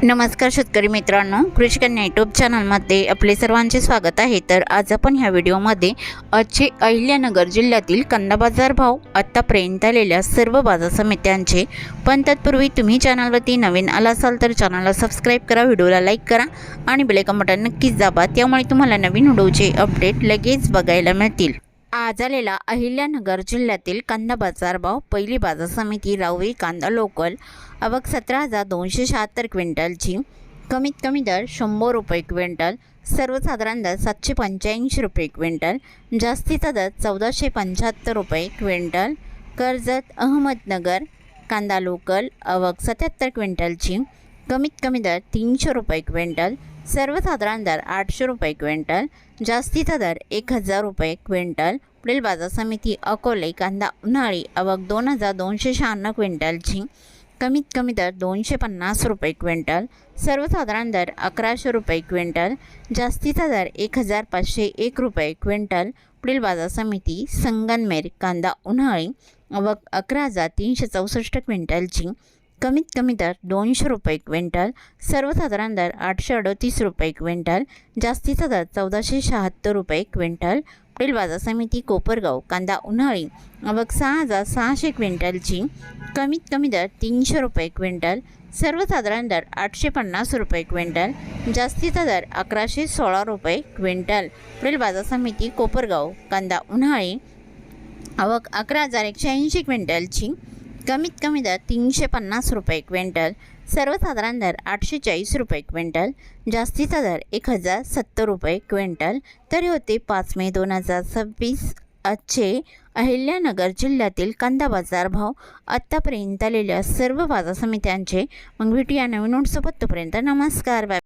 नमस्कार शेतकरी मित्रांनो, कृषी कन्या यूट्यूब चॅनलमध्ये आपले सर्वांचे स्वागत आहे। तर आज आपण ह्या व्हिडिओमध्ये आजचे अहिल्यानगर जिल्ह्यातील कांदा बाजार भाव, आत्तापर्यंत आलेल्या सर्व बाजार समित्यांचे, पण तत्पूर्वी तुम्ही चॅनलवरती नवीन आला असाल तर चॅनलला सबस्क्राईब करा, व्हिडिओला लाईक करा आणि बेल आयकॉन बटन नक्कीच दाबा, त्यामुळे तुम्हाला नवीन व्हिडिओचे अपडेट लगेच बघायला मिळतील। आज आलेला अहिल्यानगर जिल्ह्यातील कांदा बाजार भाव, पहिली बाजार समिती राऊरी कांदा लोकल, आवक 17,276 क्विंटलची, कमीत कमी दर 100 रुपये क्विंटल, सर्वसाधारण दर 785 रुपये क्विंटल, जास्तीचा दर 1475 रुपये क्विंटल। कर्जत अहमदनगर कांदा लोकल, आवक 77 क्विंटलची, कमीत कमी दर 300 रुपये क्विंटल, सर्वसाधारण दर 800 रुपये क्विंटल, जास्तीचा दर 1000 रुपये क्विंटल। पुढील बाजार समिती अकोले कांदा उन्हाळी, आवक 2296 क्विंटलची, कमीत कमी दर 250 रुपये क्विंटल, सर्वसाधारण दर 1100 रुपये क्विंटल, जास्तीचा दर 1501 रुपये क्विंटल। पुढील बाजार समिती संगनमेर कांदा उन्हाळी, आवक 11,364 क्विंटलची, कमीत कमी दर 200 रुपये क्विंटल, सर्वसाधारण दर 838 रुपये क्विंटल, जास्तीचा दर 1476 रुपये क्विंटल। पुढील बाजार समिती कोपरगाव कांदा उन्हाळी, आवक 6,600 क्विंटलची, कमीत कमी दर 300 रुपये क्विंटल, सर्वसाधारण दर 850 रुपये क्विंटल, जास्तीचा दर 1116 रुपये क्विंटल। पुढील बाजार समिती कोपरगाव कांदा उन्हाळी, आवक 11,180 क्विंटलची, कमीत कमी दर 350 रुपये क्विंटल, सर्वसाधारण दर 840 रुपये क्विंटल, जास्तीचा दर 1070 रुपये क्विंटल। तरी होते 5 मे 2026 आजचे अहिल्यानगर जिल्ह्यातील कांदा बाजार भाव, आत्तापर्यंत आलेल्या सर्व बाजार समित्यांचे। मग भेटूया नवीन नोट्सोबत, तोपर्यंत नमस्कार, बाय।